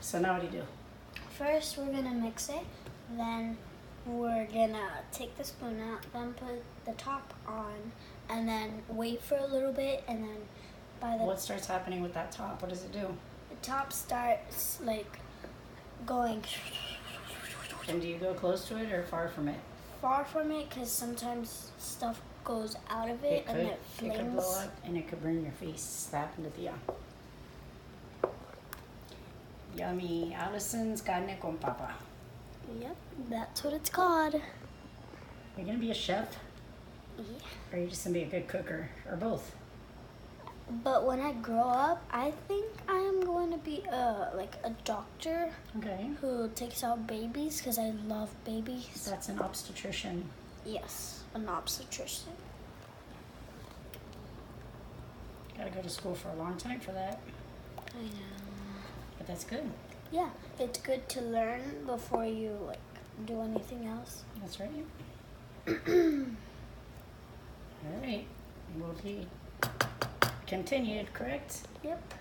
So now what do you do? First, we're gonna mix it. Then we're gonna take the spoon out. Then put the top on, and then wait for a little bit. And then by the What starts happening with that top? What does it do? the top starts like going And do you go close to it or far from it? far from it, because sometimes stuff goes out of it and it flames. It could blow up and it could burn your face. That happened to Tia. Yummy. Allison's carne con papa. Yep, that's what it's called. Are you gonna be a chef? Yeah. Or are you just gonna be a good cooker? Or both? But when I grow up, I think I am going to be like a doctor Okay. who takes out babies, because I love babies. That's an obstetrician. Yes, an obstetrician. Gotta go to school for a long time for that. I know. But that's good. Yeah, it's good to learn before you like do anything else. That's right. All right. Will be continued, correct? Yep.